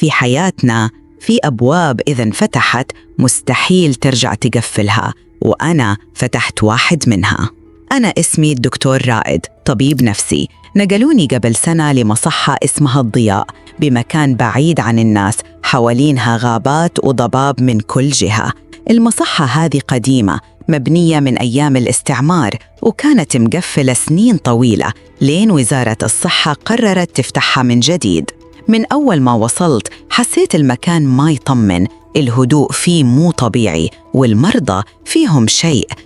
في حياتنا في أبواب إذا انفتحت مستحيل ترجع تقفلها، وأنا فتحت واحد منها. أنا اسمي الدكتور رائد، طبيب نفسي. نقلوني قبل سنة لمصحة اسمها الضياء، بمكان بعيد عن الناس، حوالينها غابات وضباب من كل جهة. المصحة هذه قديمة، مبنية من أيام الاستعمار، وكانت مقفلة سنين طويلة، لين وزارة الصحة قررت تفتحها من جديد. من أول ما وصلت حسيت المكان ما يطمن، الهدوء فيه مو طبيعي، والمرضى فيهم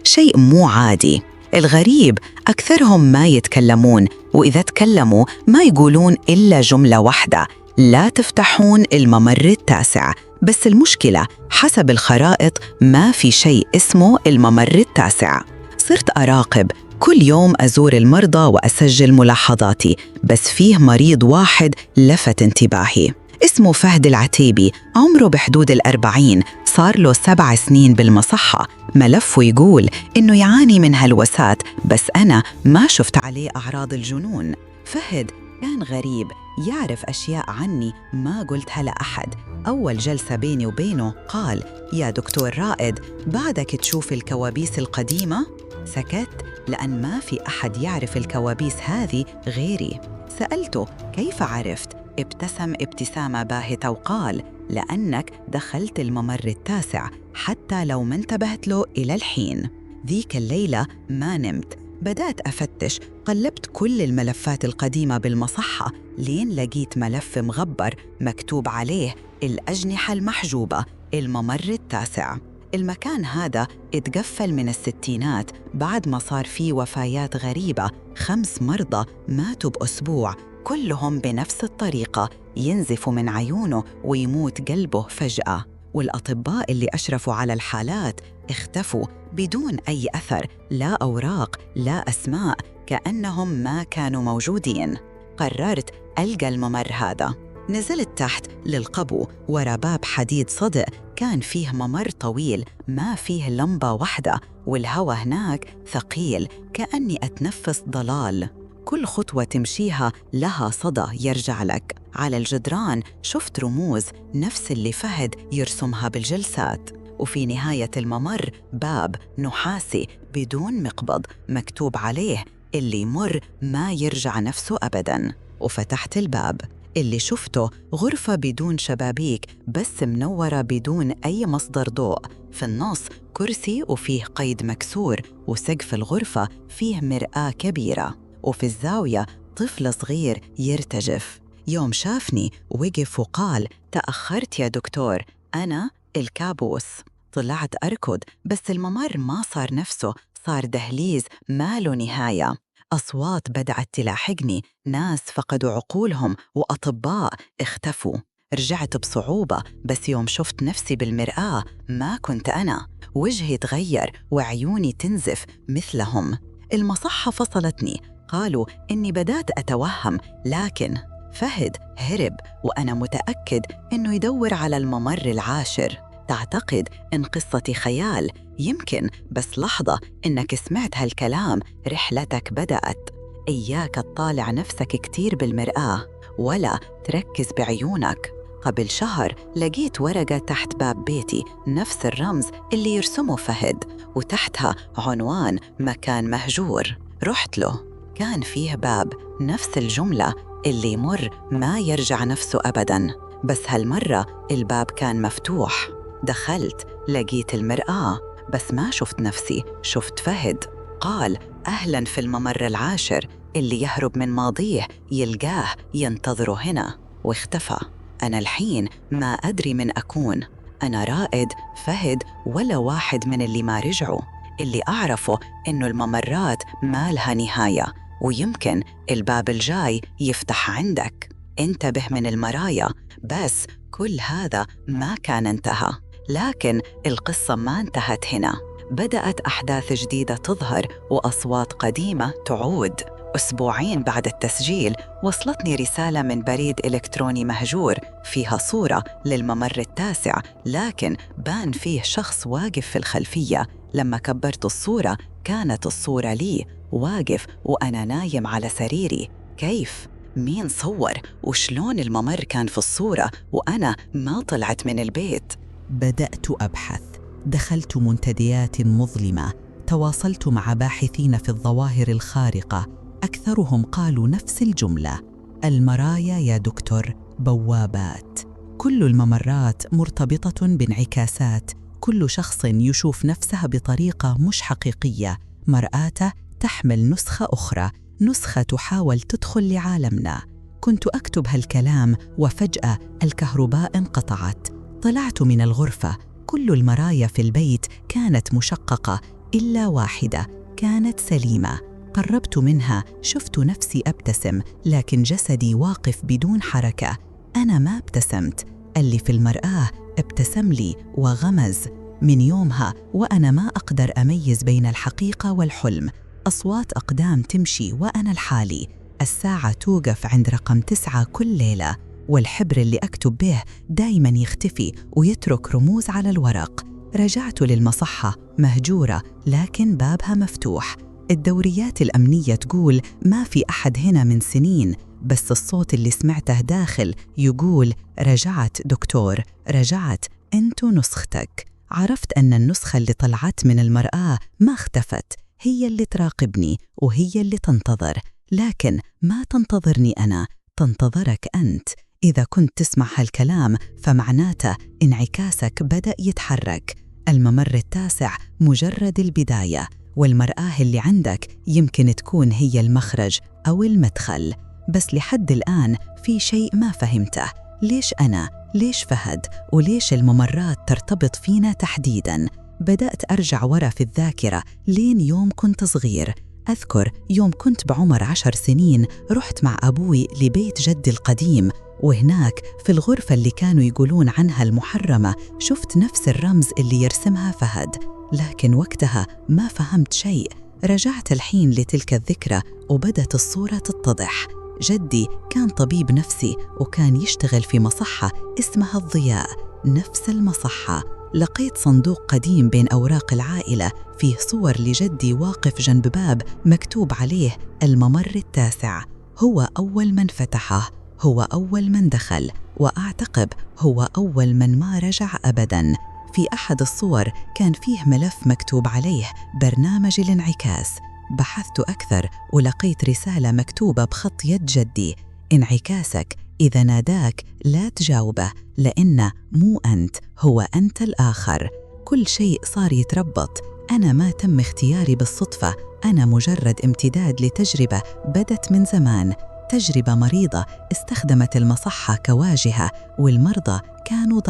شيء مو عادي. الغريب أكثرهم ما يتكلمون، وإذا تكلموا ما يقولون إلا جملة واحدة: لا تفتحون الممر التاسع. بس المشكلة حسب الخرائط ما في شيء اسمه الممر التاسع. صرت أراقب كل يوم، أزور المرضى وأسجل ملاحظاتي، بس فيه مريض واحد لفت انتباهي، اسمه فهد العتيبي، عمره بحدود 40، صار له 7 سنين بالمصحة. ملفه يقول إنه يعاني من هلوسات، بس أنا ما شفت عليه أعراض الجنون. فهد كان غريب، يعرف أشياء عني ما قلتها لأحد. أول جلسة بيني وبينه قال: يا دكتور رائد، بعدك تشوف الكوابيس القديمة؟ سكت، لأن ما في أحد يعرف الكوابيس هذه غيري. سألته: كيف عرفت؟ ابتسم ابتسامة باهتة وقال: لأنك دخلت الممر التاسع، حتى لو ما انتبهت له إلى الحين. ذيك الليلة ما نمت، بدأت أفتش، قلبت كل الملفات القديمة بالمصحة، لين لقيت ملف مغبر مكتوب عليه: الأجنحة المحجوبة، الممر التاسع. المكان هذا اتقفل من الستينات بعد ما صار فيه وفيات غريبة. 5 مرضى ماتوا بأسبوع، كلهم بنفس الطريقة، ينزف من عيونه ويموت قلبه فجأة. والأطباء اللي أشرفوا على الحالات اختفوا بدون أي أثر، لا أوراق لا أسماء، كأنهم ما كانوا موجودين. قررت ألقى الممر هذا. نزلت تحت للقبو ورا باب حديد صدق، كان فيه ممر طويل ما فيه لمبة واحدة، والهواء هناك ثقيل، كأني أتنفس ضلال. كل خطوة تمشيها لها صدى يرجع لك. على الجدران شفت رموز نفس اللي فهد يرسمها بالجلسات. وفي نهاية الممر باب نحاسي بدون مقبض، مكتوب عليه: اللي يمر ما يرجع نفسه أبداً. وفتحت الباب، اللي شفته غرفة بدون شبابيك، بس منورة بدون أي مصدر ضوء. في النص كرسي وفيه قيد مكسور، وسقف الغرفة فيه مرآة كبيرة، وفي الزاوية طفل صغير يرتجف. يوم شافني وقف وقال: تأخرت يا دكتور، أنا الكابوس. طلعت أركض، بس الممر ما صار نفسه، صار دهليز ما له نهاية. أصوات بدأت تلاحقني، ناس فقدوا عقولهم، وأطباء اختفوا. رجعت بصعوبة، بس يوم شفت نفسي بالمرآة ما كنت أنا. وجهي تغير وعيوني تنزف مثلهم. المصحة فصلتني، قالوا إني بدأت أتوهم، لكن فهد هرب، وأنا متأكد إنه يدور على الممر العاشر. تعتقد إن قصتي خيال؟ يمكن، بس لحظة إنك سمعت هالكلام رحلتك بدأت. إياك تطالع نفسك كتير بالمرآة، ولا تركز بعيونك. قبل شهر لقيت ورقة تحت باب بيتي، نفس الرمز اللي يرسمه فهد، وتحتها عنوان مكان مهجور. رحت له، كان فيه باب، نفس الجملة: اللي يمر ما يرجع نفسه أبداً. بس هالمرة الباب كان مفتوح. دخلت، لقيت المرآة، بس ما شفت نفسي، شفت فهد. قال: أهلاً في الممر العاشر، اللي يهرب من ماضيه يلقاه ينتظره هنا. واختفى. أنا الحين ما أدري من أكون، أنا رائد، فهد، ولا واحد من اللي ما رجعوا. اللي أعرفه إنه الممرات ما لها نهاية، ويمكن الباب الجاي يفتح عندك. انتبه من المرايا. بس كل هذا ما كان انتهى. لكن القصة ما انتهت هنا، بدأت أحداث جديدة تظهر، وأصوات قديمة تعود. أسبوعين بعد التسجيل وصلتني رسالة من بريد إلكتروني مهجور، فيها صورة للممر التاسع، لكن بان فيه شخص واقف في الخلفية. لما كبرت الصورة كانت الصورة لي واقف وأنا نايم على سريري. كيف؟ مين صور؟ وشلون الممر كان في الصورة وأنا ما طلعت من البيت؟ بدأت أبحث، دخلت منتديات مظلمة، تواصلت مع باحثين في الظواهر الخارقة، أكثرهم قالوا نفس الجملة: المرايا يا دكتور بوابات. كل الممرات مرتبطة بانعكاسات، كل شخص يشوف نفسه بطريقة مش حقيقية، مرآته تحمل نسخة أخرى، نسخة تحاول تدخل لعالمنا. كنت أكتب هالكلام وفجأة الكهرباء انقطعت. طلعت من الغرفة، كل المرايا في البيت كانت مشققة إلا واحدة كانت سليمة. قربت منها، شفت نفسي أبتسم، لكن جسدي واقف بدون حركة. أنا ما ابتسمت، اللي في المرآة ابتسم لي وغمز. من يومها وأنا ما أقدر أميز بين الحقيقة والحلم. أصوات أقدام تمشي وأنا لحالي، الساعة توقف عند رقم 9 كل ليلة، والحبر اللي أكتب به دايماً يختفي ويترك رموز على الورق. رجعت للمصحة مهجورة لكن بابها مفتوح. الدوريات الأمنية تقول ما في أحد هنا من سنين، بس الصوت اللي سمعته داخل يقول: رجعت دكتور، رجعت، أنتو نسختك. عرفت أن النسخة اللي طلعت من المرآة ما اختفت، هي اللي تراقبني وهي اللي تنتظر، لكن ما تنتظرني أنا، تنتظرك أنت. إذا كنت تسمع هالكلام فمعناته انعكاسك بدأ يتحرك. الممر التاسع مجرد البداية، والمرآة اللي عندك يمكن تكون هي المخرج أو المدخل. بس لحد الآن في شيء ما فهمته، ليش أنا؟ ليش فهد؟ وليش الممرات ترتبط فينا تحديداً؟ بدأت أرجع ورا في الذاكرة لين يوم كنت صغير. أذكر يوم كنت بعمر 10 سنين رحت مع أبوي لبيت جدي القديم، وهناك في الغرفة اللي كانوا يقولون عنها المحرمة شفت نفس الرمز اللي يرسمها فهد، لكن وقتها ما فهمت شيء. رجعت الحين لتلك الذكرى وبدت الصورة تتضح. جدي كان طبيب نفسي وكان يشتغل في مصحة اسمها الضياء، نفس المصحة. لقيت صندوق قديم بين أوراق العائلة فيه صور لجدي واقف جنب باب مكتوب عليه الممر التاسع. هو أول من فتحه، هو أول من دخل، وأعتقد هو أول من ما رجع أبداً. في أحد الصور كان فيه ملف مكتوب عليه برنامج الانعكاس. بحثت أكثر ولقيت رسالة مكتوبة بخط يد جدي: انعكاسك إذا ناداك لا تجاوبه، لأن مو أنت، هو أنت الآخر. كل شيء صار يتربط. أنا ما تم اختياري بالصدفة، أنا مجرد امتداد لتجربة بدت من زمان، تجربة مريضة استخدمت المصحة كواجهة، والمرضى كانوا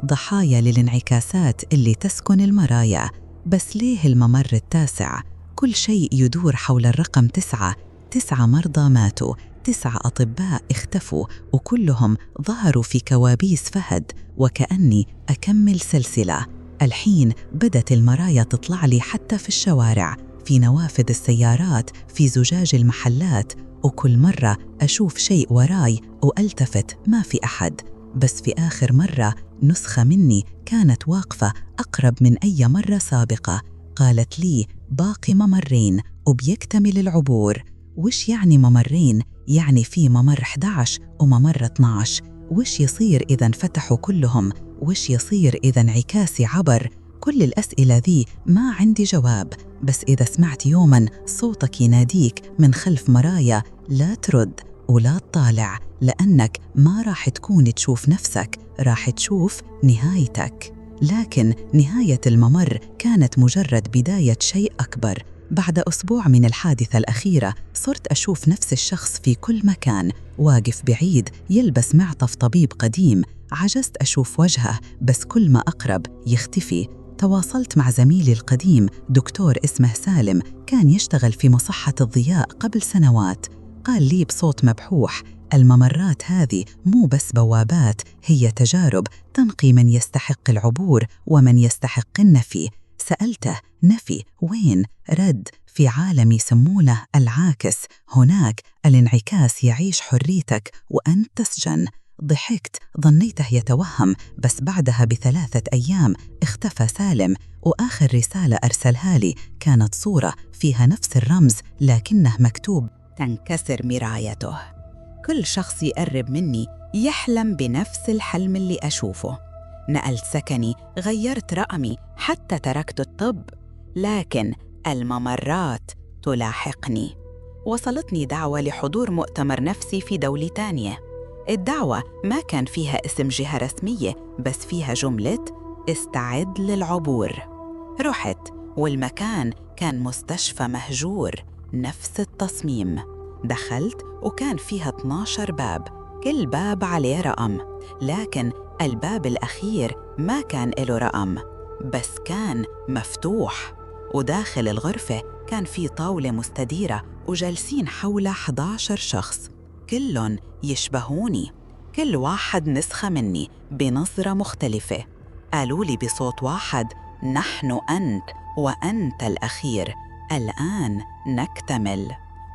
ضحايا للانعكاسات اللي تسكن المرايا. بس ليه الممر التاسع؟ كل شيء يدور حول الرقم 9. 9 مرضى ماتوا، 9 أطباء اختفوا، وكلهم ظهروا في كوابيس فهد، وكأني أكمل سلسلة. الحين بدت المرايا تطلع لي حتى في الشوارع، في نوافذ السيارات، في زجاج المحلات، وكل مرة أشوف شيء وراي وألتفت ما في أحد. بس في آخر مرة نسخة مني كانت واقفة أقرب من أي مرة سابقة، قالت لي: باقي ممرين وبيكتمل العبور. وش يعني ممرين؟ يعني في ممر 11 وممر 12. وش يصير إذا انفتحوا كلهم؟ وش يصير إذا انعكاسي عبر؟ كل الأسئلة ذي ما عندي جواب. بس إذا سمعت يوماً صوتك يناديك من خلف مرايا، لا ترد ولا تطالع، لأنك ما راح تكون تشوف نفسك، راح تشوف نهايتك. لكن نهاية الممر كانت مجرد بداية شيء أكبر. بعد أسبوع من الحادثة الأخيرة صرت أشوف نفس الشخص في كل مكان، واقف بعيد يلبس معطف طبيب قديم. عجزت أشوف وجهه، بس كل ما أقرب يختفي. تواصلت مع زميلي القديم دكتور اسمه سالم، كان يشتغل في مصحة الضياء قبل سنوات. قال لي بصوت مبحوح: الممرات هذه مو بس بوابات، هي تجارب تنقي من يستحق العبور ومن يستحق النفي. سألته: نفي وين؟ رد: في عالم يسمونه العاكس، هناك الانعكاس يعيش حريتك وأنت تسجن. ضحكت، ظنيته يتوهم، بس بعدها ب3 أيام اختفى سالم، وآخر رسالة أرسلها لي كانت صورة فيها نفس الرمز لكنه مكتوب: تنكسر مرايته. كل شخص يقرب مني يحلم بنفس الحلم اللي أشوفه. نقلت سكني، غيرت رقمي، حتى تركت الطب، لكن الممرات تلاحقني. وصلتني دعوة لحضور مؤتمر نفسي في دولة تانية. الدعوة ما كان فيها اسم جهة رسمية، بس فيها جملة استعد للعبور. رحت، والمكان كان مستشفى مهجور، نفس التصميم. دخلت وكان فيها 12 باب، كل باب عليه رقم، لكن الباب الأخير ما كان له رقم، بس كان مفتوح. وداخل الغرفة كان في طاولة مستديرة وجالسين حولها 11 شخص، كلهم يشبهوني، كل واحد نسخة مني بنظرة مختلفة. قالوا لي بصوت واحد: نحن أنت وأنت الأخير، الآن نكتمل.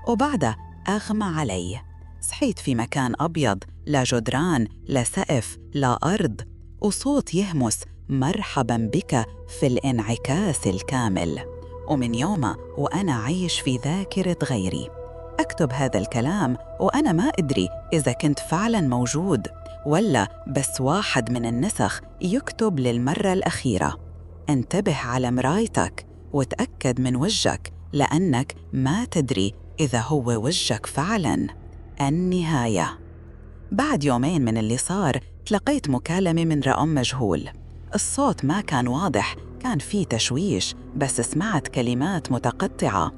وبعدها أغمى علي. صحيت في مكان أبيض، لا جدران، لا سقف، لا أرض، وصوت يهمس: مرحباً بك في الانعكاس الكامل. ومن يومها وأنا عايش في ذاكرة غيري، أكتب هذا الكلام وأنا ما أدري إذا كنت فعلاً موجود ولا بس واحد من النسخ يكتب للمرة الأخيرة. انتبه على مرايتك وتأكد من وجهك، لأنك ما تدري إذا هو وجهك فعلاً. النهاية. بعد يومين من اللي صار، تلقيت مكالمة من رقم مجهول. الصوت ما كان واضح، كان فيه تشويش، بس سمعت كلمات متقطعة: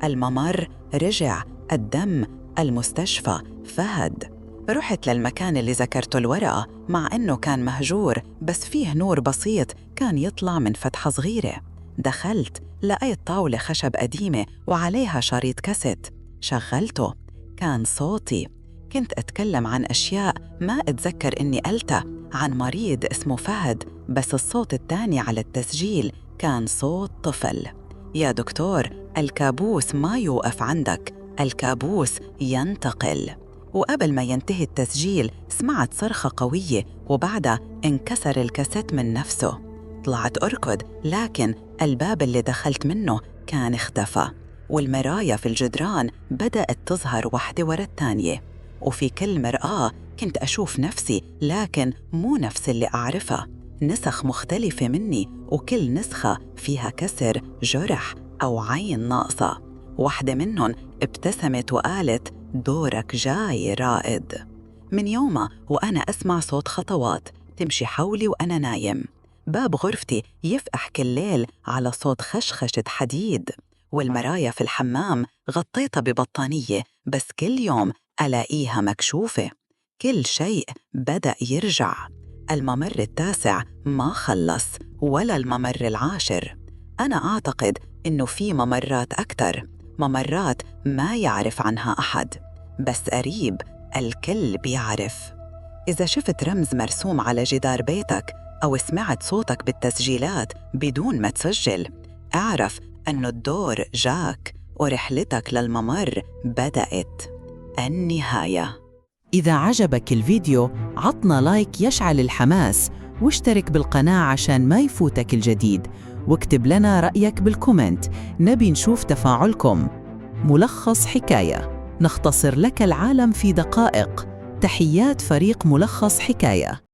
الممر رجع، الدم، المستشفى، فهد. رحت للمكان اللي ذكرته الورقة، مع إنه كان مهجور، بس فيه نور بسيط كان يطلع من فتحة صغيرة. دخلت، لقيت طاولة خشب قديمة وعليها شريط كاسيت. شغلته، كان صوتي. كنت أتكلم عن أشياء ما أتذكر إني قلتها، عن مريض اسمه فهد، بس الصوت التاني على التسجيل كان صوت طفل: يا دكتور، الكابوس ما يوقف عندك، الكابوس ينتقل. وقبل ما ينتهي التسجيل سمعت صرخة قوية، وبعدها انكسر الكاسيت من نفسه. طلعت أركض، لكن الباب اللي دخلت منه كان اختفى، والمرايا في الجدران بدأت تظهر واحدة ورا الثانية. وفي كل مرآة كنت أشوف نفسي، لكن مو نفس اللي أعرفها، نسخ مختلفة مني، وكل نسخة فيها كسر، جرح أو عين ناقصة. واحدة منهم ابتسمت وقالت: دورك جاي رائد. من يومها وأنا أسمع صوت خطوات تمشي حولي وأنا نايم. باب غرفتي يفتح كل ليل على صوت خشخشة حديد، والمرايا في الحمام غطيتها ببطانية، بس كل يوم ألاقيها مكشوفة. كل شيء بدأ يرجع. الممر التاسع ما خلص، ولا الممر العاشر. أنا أعتقد إنه في ممرات أكتر، ممرات ما يعرف عنها أحد، بس قريب الكل بيعرف. إذا شفت رمز مرسوم على جدار بيتك أو سمعت صوتك بالتسجيلات بدون ما تسجل، اعرف أنه الدور جاك ورحلتك للممر بدأت. النهاية. إذا عجبك الفيديو عطنا لايك يشعل الحماس، واشترك بالقناة عشان ما يفوتك الجديد، واكتب لنا رأيك بالكومنت، نبي نشوف تفاعلكم. ملخص حكاية، نختصر لك العالم في دقائق. تحيات فريق ملخص حكاية.